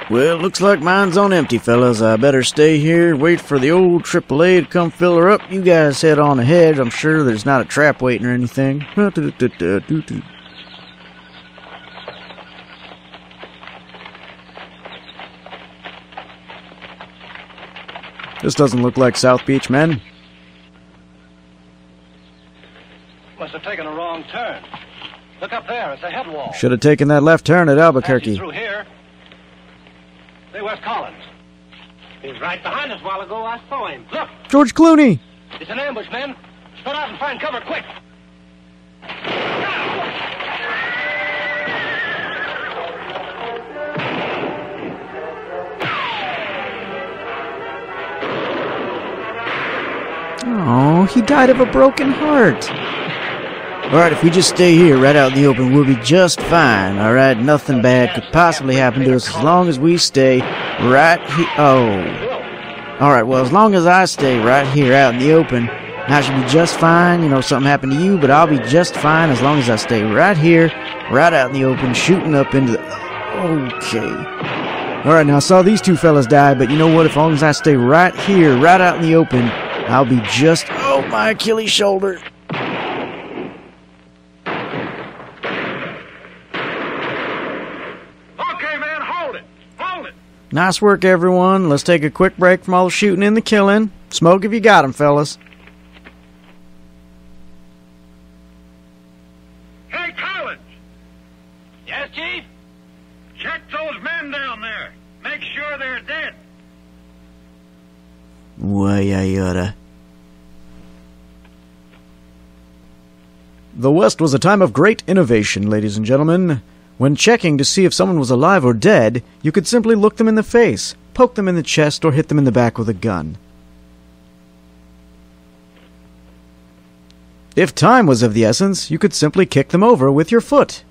Well, looks like mine's on empty, fellas. I better stay here, wait for the old AAA to come fill her up. You guys head on ahead. I'm sure there's not a trap waiting or anything. This doesn't look like South Beach, men. Must have taken a wrong turn. Look up there, it's a head wall. Should have taken that left turn at Albuquerque. Through here. Hey, where's Collins? He was right behind us a while ago. I saw him. Look! George Clooney! It's an ambush, men. Spread out and find cover, quick! Oh, he died of a broken heart. Alright, if we just stay here right out in the open, we'll be just fine. Alright, nothing bad could possibly happen to us as long as we stay right here. Oh. Alright, well, as long as I stay right here out in the open, I should be just fine. You know, something happened to you, but I'll be just fine as long as I stay right here, right out in the open, shooting up into the... Okay. Alright, now I saw these two fellas die, but you know what? As long as I stay right here, right out in the open, I'll be just... Oh, my Achilles shoulder. Nice work, everyone. Let's take a quick break from all the shooting and the killing. Smoke if you got 'em, fellas. Hey, Collins! Yes, Chief? Check those men down there. Make sure they're dead. Why, I oughta. The West was a time of great innovation, ladies and gentlemen. When checking to see if someone was alive or dead, you could simply look them in the face, poke them in the chest, or hit them in the back with a gun. If time was of the essence, you could simply kick them over with your foot.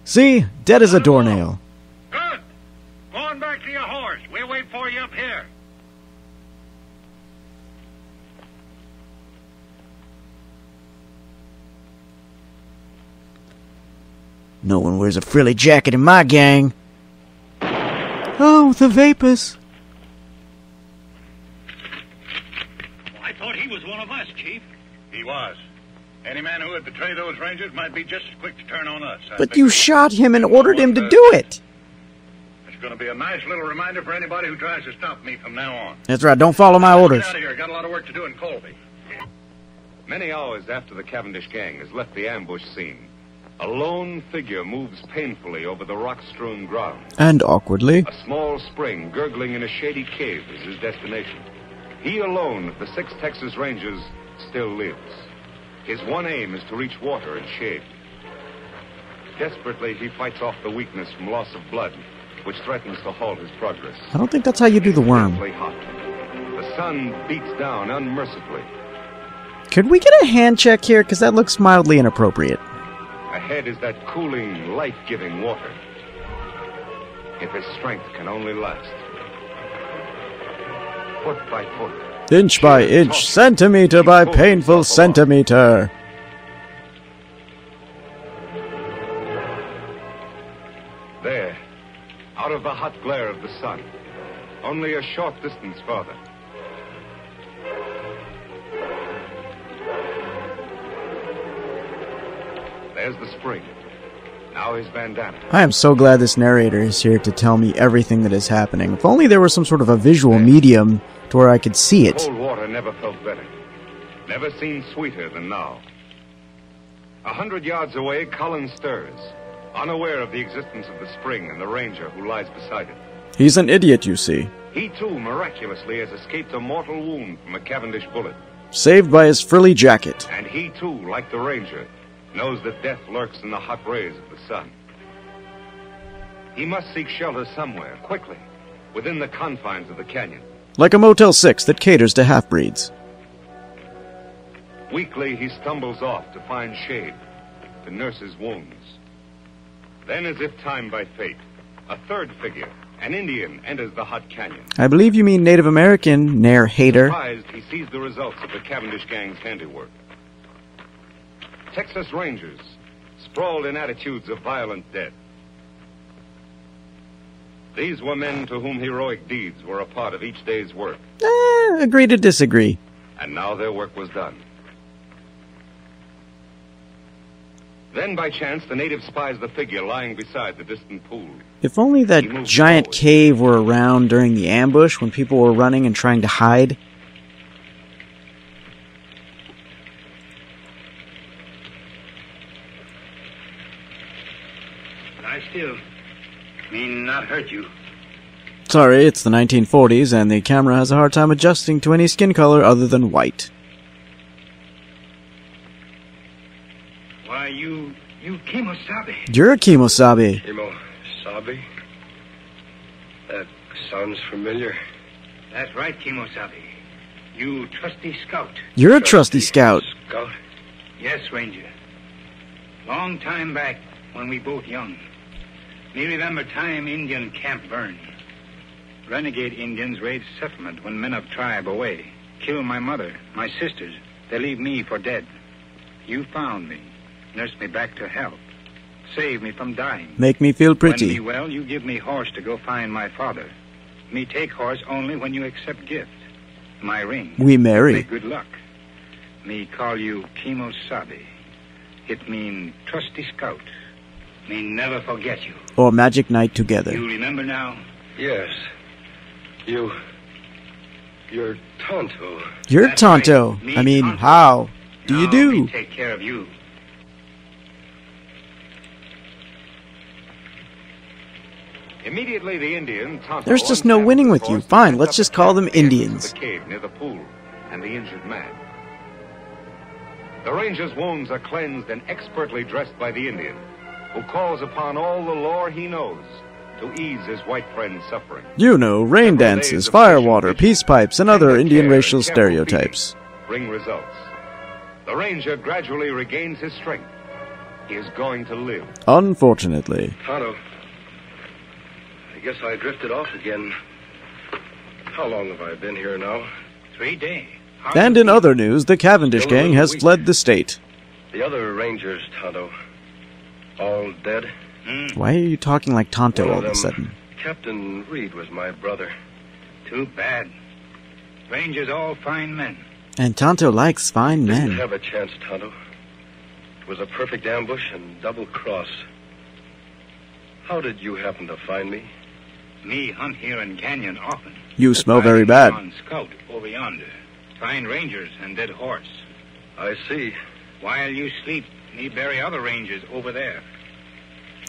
See? Dead as a doornail. Good. Go on back to your horse. We'll wait for you up here. No one wears a frilly jacket in my gang. Oh, the vapors. I thought he was one of us, Chief. He was. Any man who would betray those Rangers might be just as quick to turn on us. But you shot him and ordered him to do it. It's going to be a nice little reminder for anybody who tries to stop me from now on. That's right, don't follow my orders. Get out of here. Got a lot of work to do in Colby. Many hours after the Cavendish gang has left the ambush scene, a lone figure moves painfully over the rock-strewn ground. And awkwardly. A small spring gurgling in a shady cave is his destination. He alone of the 6 Texas Rangers still lives. His one aim is to reach water and shade. Desperately, he fights off the weakness from loss of blood, which threatens to halt his progress. I don't think that's how you do the worm. Hot. The sun beats down unmercifully. Could we get a hand check here? Because that looks mildly inappropriate. Ahead is that cooling, life-giving water. If his strength can only last. Foot by foot. Inch by inch, centimeter by painful centimeter. There, out of the hot glare of the sun, only a short distance farther. There's the spring. Now his bandana. I am so glad this narrator is here to tell me everything that is happening. If only there was some sort of a visual medium to where I could see it. Cold water never felt better. Never seemed sweeter than now. 100 yards away, Collins stirs, unaware of the existence of the spring and the ranger who lies beside it. He's an idiot, you see. He, too, miraculously has escaped a mortal wound from a Cavendish bullet. Saved by his frilly jacket. And he, too, like the ranger, knows that death lurks in the hot rays of the sun. He must seek shelter somewhere, quickly, within the confines of the canyon. Like a Motel 6 that caters to half-breeds. Weakly, he stumbles off to find shade, to nurse his wounds. Then, as if timed by fate, a third figure, an Indian, enters the hot canyon. I believe you mean Native American, Nair Hater. Surprised, he sees the results of the Cavendish gang's handiwork. Texas Rangers, sprawled in attitudes of violent death. These were men to whom heroic deeds were a part of each day's work. Agree to disagree. And now their work was done. Then, by chance, the native spies the figure lying beside the distant pool. If only that giant cave were around during the ambush when people were running and trying to hide. Lie still. Mean not hurt you. Sorry, it's the 1940s and the camera has a hard time adjusting to any skin color other than white. Why, you Kimosabe. You're a Kimosabe. Kimosabe? That sounds familiar. That's right, Kimosabe. You trusty scout. You're a trusty scout. Scout? Yes, Ranger. Long time back, when we both young. Me remember time Indian camp burned. Renegade Indians raid settlement when men of tribe away. Kill my mother, my sisters. They leave me for dead. You found me. Nursed me back to health. Saved me from dying. Make me feel When pretty. me well, you give me horse to go find my father. Me take horse only when you accept gift. My ring. We marry. Make good luck. Me call you Kimosabe. It mean trusty scout. Me never forget you. Or magic night together. You remember now? Yes. You're Tonto. You're That's Tonto. right. Me I mean, Tonto. how do you Now do? me take care of you. Immediately, the Indian, Tonto, There's just no unfastened winning the with you. horse Fine, and let's up just the call path them to the entrance Indians. of the cave near the pool and the injured man. The ranger's wounds are cleansed and expertly dressed by the Indian, who calls upon all the lore he knows to ease his white friend's suffering. You know, rain dances, firewater, peace pipes, and other Indian racial stereotypes. Bring results. The ranger gradually regains his strength. He is going to live. Unfortunately. Tonto. I guess I drifted off again. How long have I been here now? 3 days. And in other news, the Cavendish gang has fled the state. The other rangers, Tonto. All dead? Why are you talking like Tonto One all of of a them, sudden? Captain Reed was my brother. Too bad. Rangers all fine men. And Tonto likes fine Didn't men. have a chance, Tonto. It was a perfect ambush and double cross. How did you happen to find me? Me hunt here in Canyon often. You smell very Riding bad. On scout over yonder. Find rangers and dead horse. I see. While you sleep, me bury other rangers over there.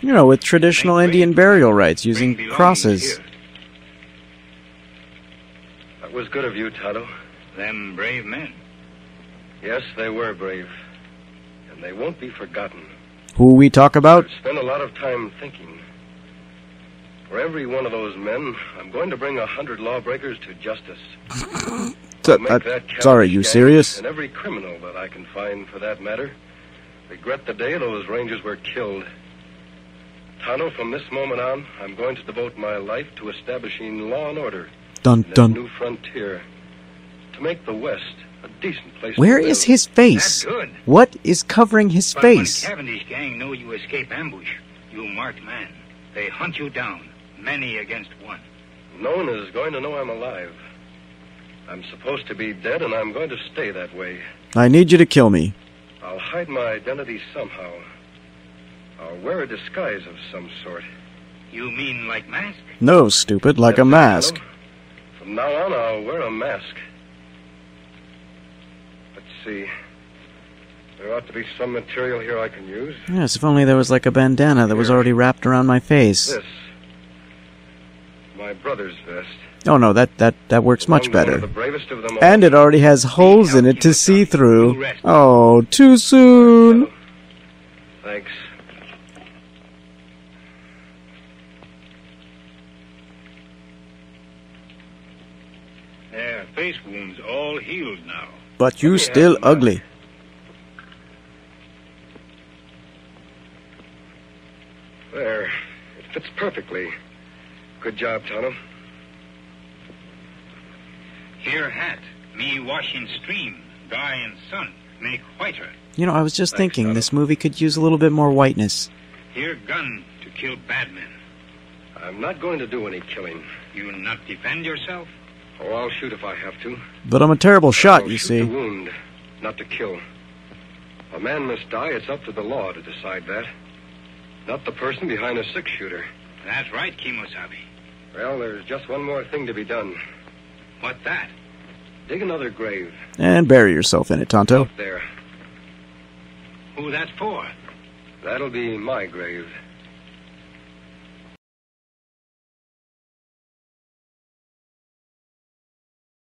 You know, with traditional Make Indian way. burial rites using Bring belongings crosses. here. That was good of you, Tonto. Them brave men. Yes, they were brave. And they won't be forgotten. Who we talk about? I've spent a lot of time thinking. For every one of those men, I'm going to bring 100 lawbreakers to justice. I'll make that Cavendish Sorry, you gang, serious? And every criminal that I can find, for that matter, regret the day those rangers were killed. Tonto, from this moment on, I'm going to devote my life to establishing law and order Dun in this dun. new frontier. To make the West a decent place Where to live. is his face? That's good. What is covering his But face? when Cavendish gang know you escape ambush, you marked man. They hunt you down, many against one. No one is going to know I'm alive. I'm supposed to be dead, and I'm going to stay that way. I need you to kill me. I'll hide my identity somehow. I'll wear a disguise of some sort. You mean like mask? No, stupid, like a Yes, mask. Tonto. From now on, I'll wear a mask. Let's see. There ought to be some material here I can use. Yes, if only there was like a bandana that was already wrapped around my face. This. My brother's vest. Oh no, that works much Belonged to one of better. the bravest of them all. And it already has holes in it to see through. Oh, too soon. Thanks. Their face wounds all healed now. But you still ugly. There. It fits perfectly. Good job, Tonto. Here hat, me wash in stream, dry in sun, make whiter. You know, I was just Thanks, thinking Tonto. this movie could use a little bit more whiteness. Here gun to kill bad men. I'm not going to do any killing. You'll not defend yourself? Oh, I'll shoot if I have to. But I'm a terrible shot, I'll you shoot see. to wound, not to kill. A man must die. It's up to the law to decide that. Not the person behind a six-shooter. That's right, Kimosabe. Well, there's just one more thing to be done. What's that? Dig another grave. And bury yourself in it, Tonto. Out there. Who that's for? That'll be my grave.